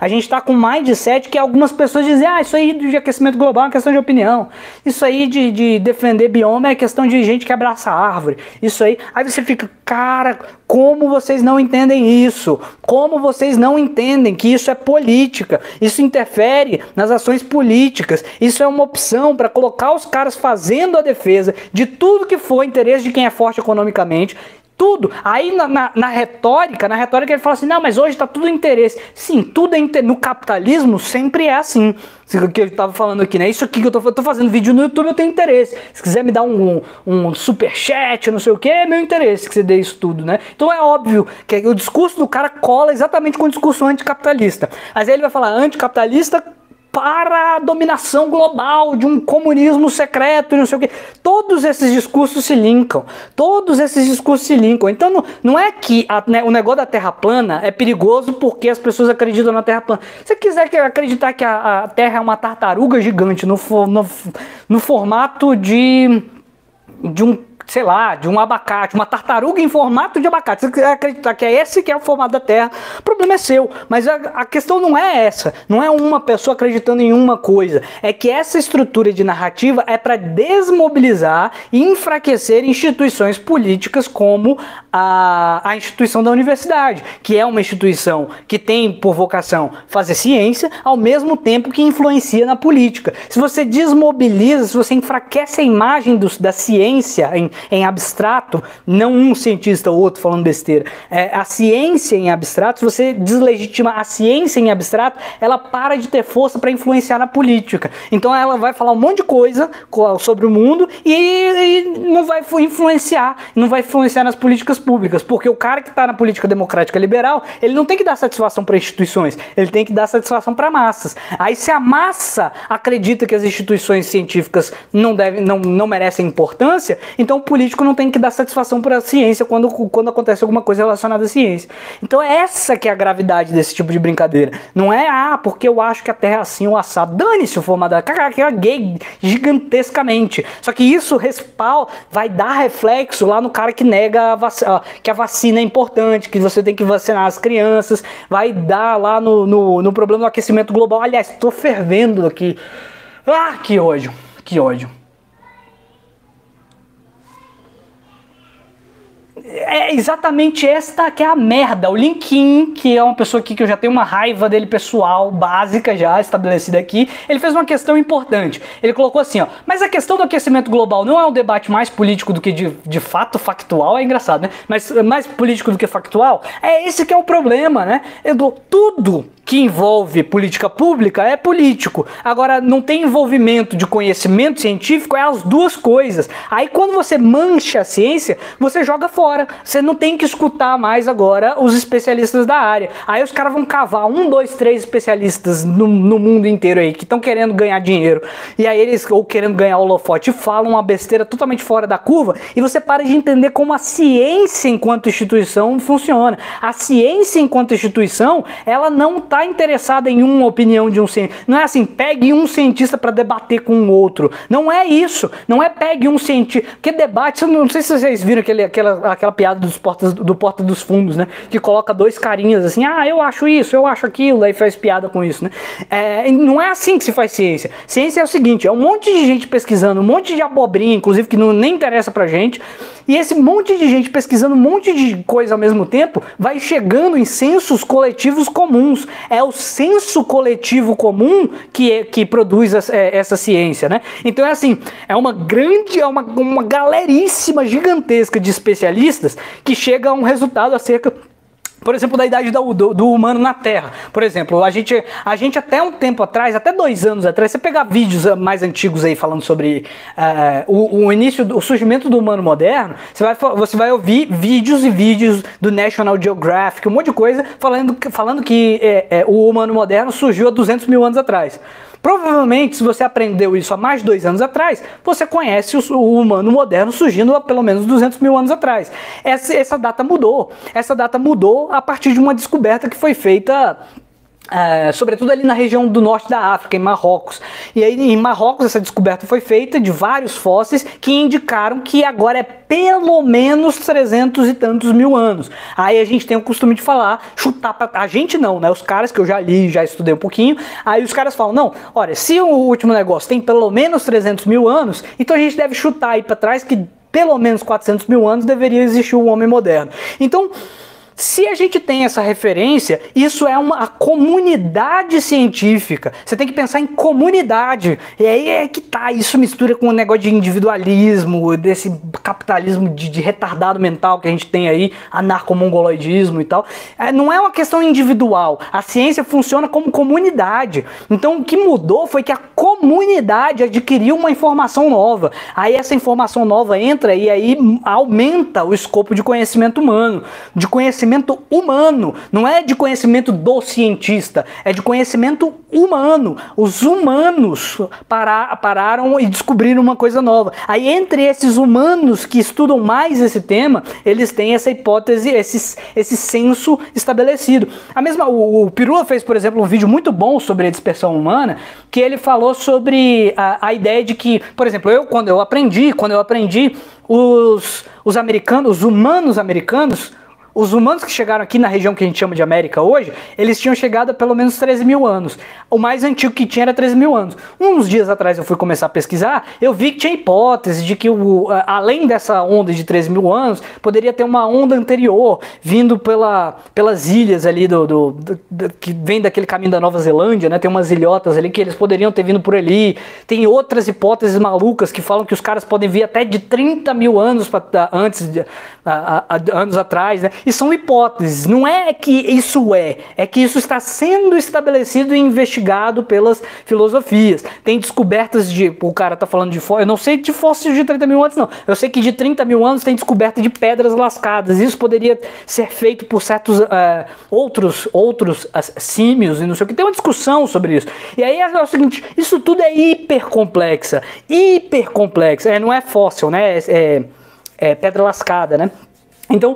A gente está com um mindset que algumas pessoas dizem, isso aí de aquecimento global é uma questão de opinião. Isso aí de defender bioma é questão de gente que abraça a árvore. Isso aí você fica, cara, como vocês não entendem isso? Como vocês não entendem que isso é política? Isso interfere nas ações políticas. Isso é uma opção para colocar os caras fazendo a defesa de tudo que for interesse de quem é forte economicamente. Tudo. Aí na retórica ele fala assim, não, mas hoje tá tudo interesse. Sim, tudo é interesse. No capitalismo sempre é assim. O que eu tava falando aqui, né? Isso aqui que eu tô fazendo vídeo no YouTube, eu tenho interesse. Se quiser me dar um superchat, não sei o que, é meu interesse que você dê isso tudo, né? Então é óbvio que o discurso do cara cola exatamente com o discurso anticapitalista. Mas aí ele vai falar anticapitalista para a dominação global de um comunismo secreto e não sei o que. Todos esses discursos se linkam. Todos esses discursos se linkam. Então não é que o negócio da Terra plana é perigoso porque as pessoas acreditam na Terra plana. Se você quiser acreditar que a Terra é uma tartaruga gigante no formato de um abacate, uma tartaruga em formato de abacate. Se você quiser acreditar que é esse que é o formato da Terra, o problema é seu. Mas a questão não é essa. Não é uma pessoa acreditando em uma coisa. É que essa estrutura de narrativa é para desmobilizar e enfraquecer instituições políticas como a instituição da universidade, que é uma instituição que tem por vocação fazer ciência, ao mesmo tempo que influencia na política. Se você desmobiliza, se você enfraquece a imagem da ciência em abstrato, não um cientista ou outro falando besteira, a ciência em abstrato, se você deslegitima a ciência em abstrato, ela para de ter força para influenciar na política. Então ela vai falar um monte de coisa sobre o mundo e não vai influenciar nas políticas públicas, porque o cara que está na política democrática liberal, ele não tem que dar satisfação para instituições, ele tem que dar satisfação para massas. Aí se a massa acredita que as instituições científicas não merecem importância, então o político não tem que dar satisfação para a ciência quando acontece alguma coisa relacionada à ciência. Então essa que é a gravidade desse tipo de brincadeira. Não é, porque eu acho que a Terra é assim ou assado. Dane-se o formato da que é gay gigantescamente. Só que isso vai dar reflexo lá no cara que nega que a vacina é importante, que você tem que vacinar as crianças. Vai dar lá no problema do aquecimento global. Aliás, estou fervendo aqui. Que ódio. Que ódio. É exatamente esta que é a merda. O Linkin, que é uma pessoa aqui que eu já tenho uma raiva dele pessoal, básica já estabelecida aqui, ele fez uma questão importante. Ele colocou assim, mas a questão do aquecimento global não é um debate mais político do que de fato factual? É engraçado, né? Mas mais político do que factual? É esse que é o problema, né? Tudo que envolve política pública é político. Agora, não tem envolvimento de conhecimento científico, é as duas coisas. Aí quando você mancha a ciência, você joga fora. Você não tem que escutar mais agora os especialistas da área. Aí os caras vão cavar 1, 2, 3 especialistas no mundo inteiro aí, que estão querendo ganhar dinheiro. E aí eles, ou querendo ganhar holofote, falam uma besteira totalmente fora da curva, e você para de entender como a ciência enquanto instituição funciona. A ciência enquanto instituição, ela não está interessada em uma opinião de um cientista. Não é assim, pegue um cientista para debater com um outro. Não é isso. Não é pegue um cientista. Porque debate, não sei se vocês viram aquela piada do Porta dos Fundos, né? Que coloca dois carinhas assim, eu acho isso, eu acho aquilo, aí faz piada com isso, né? Não é assim que se faz ciência. Ciência é o seguinte, é um monte de gente pesquisando, um monte de abobrinha, inclusive, que nem interessa pra gente, e esse monte de gente pesquisando um monte de coisa ao mesmo tempo vai chegando em sensos coletivos comuns. É o senso coletivo comum que produz essa ciência, né? Então é assim, é uma galeríssima gigantesca de especialistas que chega a um resultado acerca, por exemplo, da idade do humano na Terra. Por exemplo, a gente até um tempo atrás, até 2 anos atrás, você pegar vídeos mais antigos aí falando sobre o surgimento do humano moderno, você vai ouvir vídeos e vídeos do National Geographic, um monte de coisa, falando que o humano moderno surgiu há 200 mil anos atrás. Provavelmente, se você aprendeu isso há mais de 2 anos atrás, você conhece o humano moderno surgindo há pelo menos 200 mil anos atrás. Essa data mudou. Essa data mudou a partir de uma descoberta que foi feita sobretudo ali na região do norte da África, em Marrocos. E aí em Marrocos essa descoberta foi feita de vários fósseis que indicaram que agora é pelo menos 300 e tantos mil anos. Aí a gente tem o costume de falar, chutar pra... A gente não, né? Os caras que eu já li, já estudei um pouquinho, aí os caras falam, não, olha, se o último negócio tem pelo menos 300 mil anos, então a gente deve chutar aí pra trás que pelo menos 400 mil anos deveria existir o homem moderno. Então, se a gente tem essa referência, isso é uma comunidade científica. Você tem que pensar em comunidade. E aí é que tá, isso mistura com o negócio de individualismo, desse capitalismo de retardado mental que a gente tem aí, anarcomongoloidismo e tal. Não é uma questão individual. A ciência funciona como comunidade. Então o que mudou foi que a comunidade adquiriu uma informação nova. Aí essa informação nova entra e aí aumenta o escopo de conhecimento humano. De conhecimento humano, não é de conhecimento do cientista, é de conhecimento humano. Os humanos pararam e descobriram uma coisa nova. Aí entre esses humanos que estudam mais esse tema, eles têm essa hipótese, esse senso estabelecido. O Pirula fez, por exemplo, um vídeo muito bom sobre a dispersão humana, que ele falou sobre a ideia de que, por exemplo, quando eu aprendi os americanos, os humanos americanos, os humanos que chegaram aqui na região que a gente chama de América hoje, eles tinham chegado há pelo menos 13 mil anos. O mais antigo que tinha era 13 mil anos. Uns dias atrás eu fui começar a pesquisar, eu vi que tinha hipótese de que além dessa onda de 13 mil anos, poderia ter uma onda anterior, vindo pelas ilhas ali, que vem daquele caminho da Nova Zelândia, né? Tem umas ilhotas ali que eles poderiam ter vindo por ali. Tem outras hipóteses malucas que falam que os caras podem vir até de 30 mil anos anos atrás, né? E são hipóteses, não é que isso é que isso está sendo estabelecido e investigado pelas filosofias. Tem descobertas o cara tá falando de eu não sei de fósseis de 30 mil anos não, eu sei que de 30 mil anos tem descoberta de pedras lascadas, isso poderia ser feito por certos outros símios e não sei o que, tem uma discussão sobre isso. E aí é o seguinte, isso tudo é hipercomplexa, não é fóssil, né, é pedra lascada, né? Então,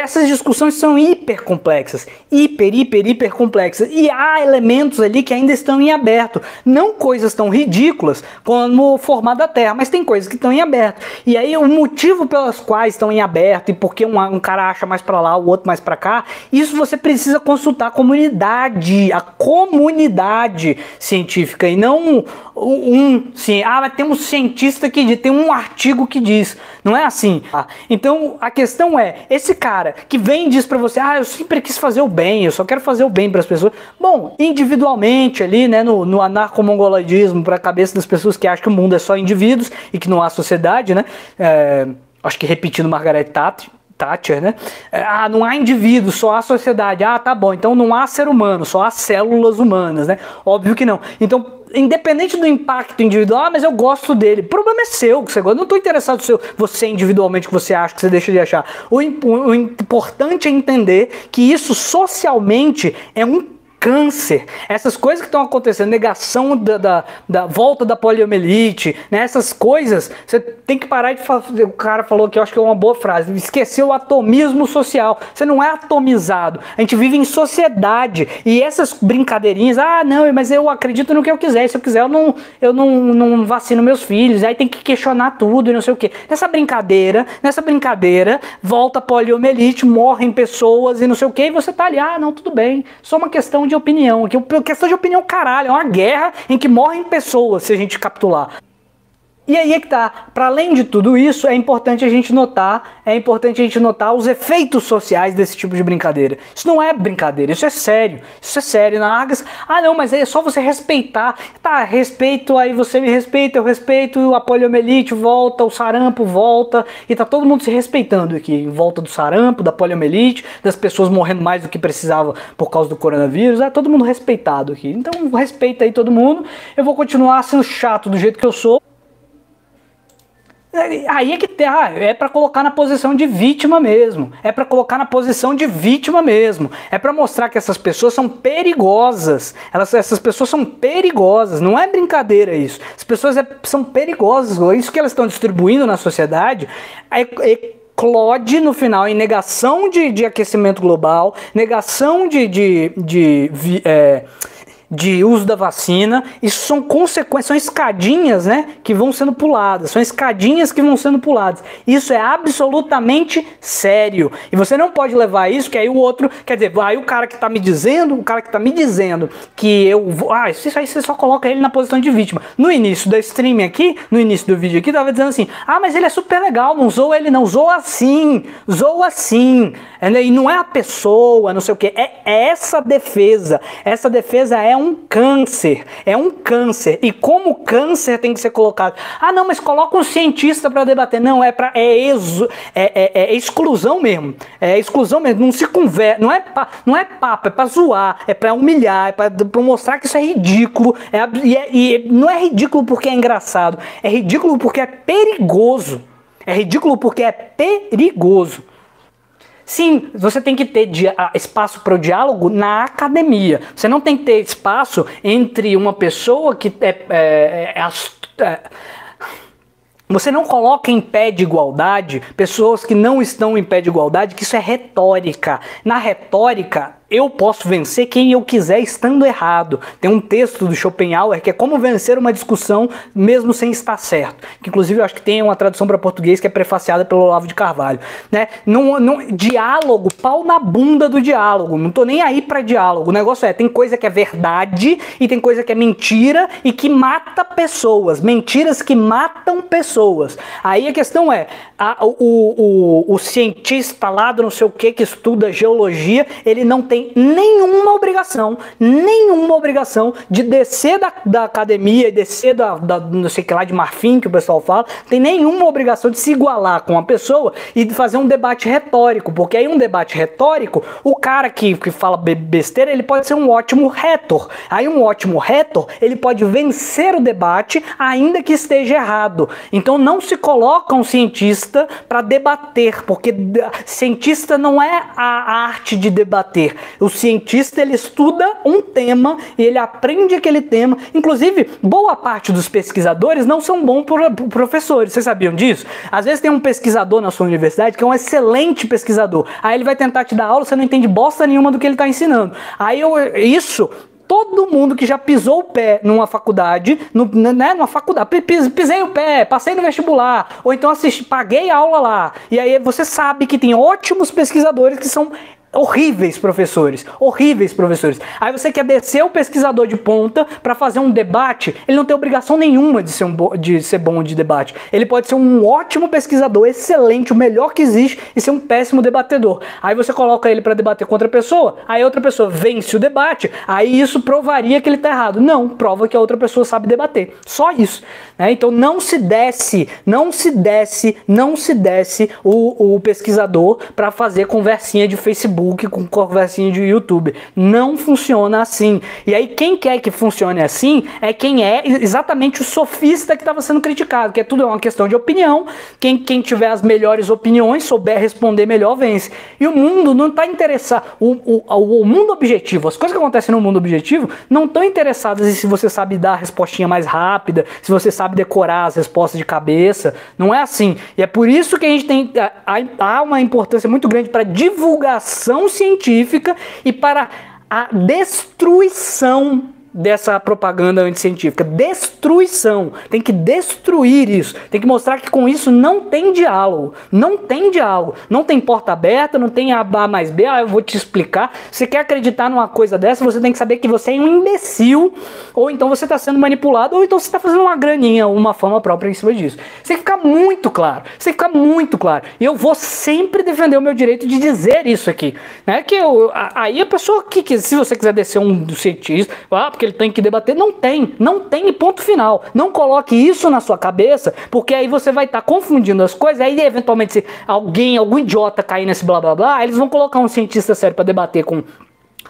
essas discussões são hiper complexas, hiper complexas, e há elementos ali que ainda estão em aberto, não coisas tão ridículas como o formato da Terra, mas tem coisas que estão em aberto, e aí o motivo pelas quais estão em aberto, e porque um cara acha mais para lá, o outro mais para cá, isso você precisa consultar a comunidade científica, e não mas tem um cientista que diz, tem um artigo que diz, não é assim. Então a questão é, esse cara que vem e diz pra você, eu sempre quis fazer o bem, eu só quero fazer o bem para as pessoas. Bom, individualmente ali, né, no anarcomongoloidismo, para a cabeça das pessoas que acham que o mundo é só indivíduos e que não há sociedade, né, acho que repetindo Margaret Thatcher, né? Não há indivíduo, só há sociedade. Tá bom, então não há ser humano, só há células humanas, né? Óbvio que não. Então, independente do impacto individual, mas eu gosto dele. O problema é seu, que você gosta. Eu não estou interessado em você individualmente, que você acha, que você deixa de achar. O importante é entender que isso socialmente é um câncer. Essas coisas que estão acontecendo, negação da volta da poliomielite, né? Essas coisas, você tem que parar de fazer. O cara falou que eu acho que é uma boa frase, esquecer o atomismo social. Você não é atomizado, a gente vive em sociedade, e essas brincadeirinhas, não, mas eu acredito no que eu quiser, se eu quiser eu não vacino meus filhos, aí tem que questionar tudo e não sei o que. Nessa brincadeira, volta a poliomielite, morrem pessoas e não sei o que, e você tá ali, não, tudo bem, só uma questão de opinião, questão de opinião, caralho, é uma guerra em que morrem pessoas se a gente capitular. E aí é que tá, para além de tudo isso, é importante a gente notar os efeitos sociais desse tipo de brincadeira. Isso não é brincadeira, isso é sério, não, mas é só você respeitar, respeito, aí você me respeita, eu respeito, a poliomielite volta, o sarampo volta, e tá todo mundo se respeitando aqui, em volta do sarampo, da poliomielite, das pessoas morrendo mais do que precisava por causa do coronavírus, todo mundo respeitado aqui. Então respeita aí todo mundo, eu vou continuar sendo chato do jeito que eu sou. Aí é que é pra colocar na posição de vítima mesmo. É pra mostrar que essas pessoas são perigosas. Essas pessoas são perigosas. Não é brincadeira isso. As pessoas são perigosas. Isso que elas estão distribuindo na sociedade CLOD no final, em negação de aquecimento global, negação de uso da vacina. Isso são consequências, são escadinhas, né, que vão sendo puladas, são escadinhas que vão sendo puladas. Isso é absolutamente sério, e você não pode levar isso, que aí o outro, quer dizer, aí o cara que tá me dizendo, que eu vou, isso aí você só coloca ele na posição de vítima. No início da stream aqui, no início do vídeo aqui, tava dizendo assim, mas ele é super legal, não zoa ele não, zoa assim, e não é a pessoa, não sei o que, é essa defesa é um câncer, e como câncer tem que ser colocado. Não, mas coloca um cientista para debater. Não, é exclusão mesmo, não se conversa, não é papo, é para zoar, é para humilhar, é para mostrar que isso é ridículo, e não é ridículo porque é engraçado, é ridículo porque é perigoso, Sim, você tem que ter espaço para o diálogo na academia. Você não tem que ter espaço entre uma pessoa que você não coloca em pé de igualdade pessoas que não estão em pé de igualdade, que isso é retórica. Na retórica, eu posso vencer quem eu quiser estando errado. Tem um texto do Schopenhauer que é como vencer uma discussão mesmo sem estar certo. Que inclusive eu acho que tem uma tradução para português que é prefaciada pelo Olavo de Carvalho. Né? Diálogo, pau na bunda do diálogo. Não tô nem aí para diálogo. O negócio tem coisa que é verdade e tem coisa que é mentira e que mata pessoas. Mentiras que matam pessoas. Aí a questão o cientista lá do não sei o que estuda geologia, ele não tem nenhuma obrigação de descer da academia e descer não sei o que lá de marfim, que o pessoal fala, tem nenhuma obrigação de se igualar com a pessoa e de fazer um debate retórico, porque aí um debate retórico, o cara que fala besteira, ele pode ser um ótimo retor. Aí um ótimo retor, ele pode vencer o debate ainda que esteja errado. Então não se coloca um cientista para debater, porque cientista não é a arte de debater. O cientista, ele estuda um tema e ele aprende aquele tema. Inclusive, boa parte dos pesquisadores não são bons professores. Vocês sabiam disso? Às vezes tem um pesquisador na sua universidade que é um excelente pesquisador. Aí ele vai tentar te dar aula, você não entende bosta nenhuma do que ele está ensinando. Todo mundo que já pisou o pé numa faculdade, pisei o pé, passei no vestibular, ou então paguei a aula lá. E aí você sabe que tem ótimos pesquisadores que são horríveis professores. Aí você quer descer o pesquisador de ponta para fazer um debate, ele não tem obrigação nenhuma de ser bom de debate. Ele pode ser um ótimo pesquisador, excelente, o melhor que existe, e ser um péssimo debatedor. Aí você coloca ele para debater com outra pessoa, aí outra pessoa vence o debate, aí isso provaria que ele tá errado. Não, prova que a outra pessoa sabe debater. Só isso. Né? Então não se desce o pesquisador para fazer conversinha de Facebook com conversinha de YouTube. Não funciona assim. E aí quem quer que funcione assim é quem é exatamente o sofista que estava sendo criticado, que tudo é uma questão de opinião. Quem tiver as melhores opiniões, souber responder melhor, vence. E o mundo não está interessado. O mundo objetivo, as coisas que acontecem no mundo objetivo não estão interessadas em se você sabe dar a respostinha mais rápida, se você sabe decorar as respostas de cabeça. Não é assim. E é por isso que a gente tem há uma importância muito grande para divulgação científica e para a destruição dessa propaganda anticientífica. Destruição. Tem que destruir isso. Tem que mostrar que com isso não tem diálogo. Não tem porta aberta, não tem A mais B. Eu vou te explicar. Se você quer acreditar numa coisa dessa, você tem que saber que você é um imbecil, ou então você está sendo manipulado, ou então você está fazendo uma graninha, uma fama própria em cima disso. Você tem que ficar muito claro. E eu vou sempre defender o meu direito de dizer isso aqui. Né? Aí a pessoa que se você quiser descer um cientista, porque ele tem que debater, não tem ponto final. Não coloque isso na sua cabeça, porque aí você vai estar confundindo as coisas, aí eventualmente se algum idiota cair nesse blá blá blá, eles vão colocar um cientista sério para debater com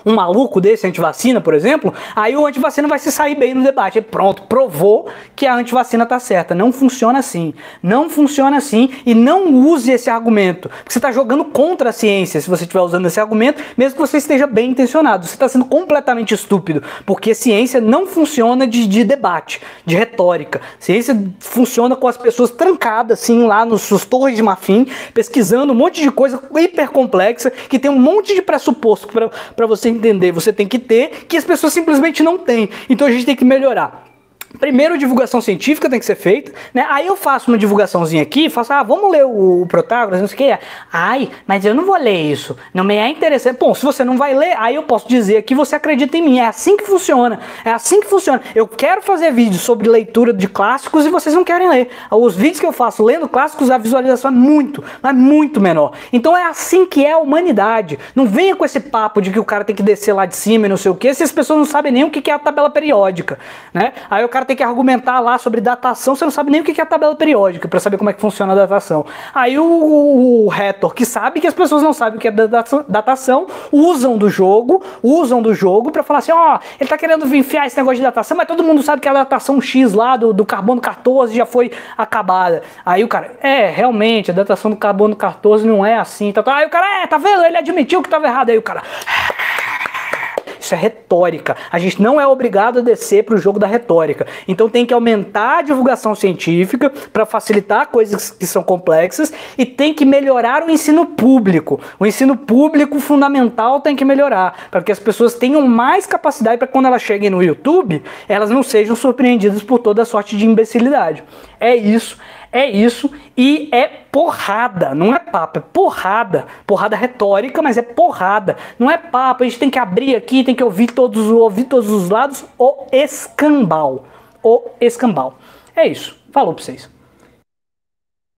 um maluco desse antivacina, por exemplo, aí o antivacina vai se sair bem no debate. E pronto, provou que a antivacina tá certa. Não funciona assim. Não funciona assim e não use esse argumento. Porque você está jogando contra a ciência se você estiver usando esse argumento, mesmo que você esteja bem intencionado. Você está sendo completamente estúpido, porque ciência não funciona de debate, de retórica. Ciência funciona com as pessoas trancadas, assim, lá nos suas torres de marfim, pesquisando um monte de coisa hiper complexa, que tem um monte de pressuposto para você entender, você tem que ter, que as pessoas simplesmente não têm. Então a gente tem que melhorar. Primeiro, divulgação científica tem que ser feita, né? Aí eu faço uma divulgaçãozinha aqui, faço, vamos ler o Protágoras, não sei o que. Ai, mas eu não vou ler isso, não me é interessante. Bom, se você não vai ler, aí eu posso dizer que você acredita em mim. É assim que funciona, é assim que funciona. Eu quero fazer vídeos sobre leitura de clássicos e vocês não querem ler. Os vídeos que eu faço lendo clássicos, a visualização é muito menor. Então é assim que é a humanidade. Não venha com esse papo de que o cara tem que descer lá de cima e não sei o que, se as pessoas não sabem nem o que é a tabela periódica, né? Aí o cara tem que argumentar lá sobre datação, você não sabe nem o que é a tabela periódica para saber como é que funciona a datação. Aí o Retor, que sabe que as pessoas não sabem o que é datação, usam do jogo para falar assim, ele tá querendo enfiar esse negócio de datação, mas todo mundo sabe que a datação X lá do carbono 14 já foi acabada. Aí o cara, realmente, a datação do carbono 14 não é assim. Aí o cara, tá vendo? Ele admitiu que estava errado. Aí o cara... Isso é retórica. A gente não é obrigado a descer para o jogo da retórica. Então tem que aumentar a divulgação científica para facilitar coisas que são complexas e tem que melhorar o ensino público. O ensino público fundamental tem que melhorar para que as pessoas tenham mais capacidade para quando elas cheguem no YouTube, elas não sejam surpreendidas por toda sorte de imbecilidade. É isso e é porrada, não é papo, é porrada. Porrada retórica, mas é porrada. Não é papo, a gente tem que abrir aqui, tem que ouvir todos os lados, o escambau. É isso, falou pra vocês.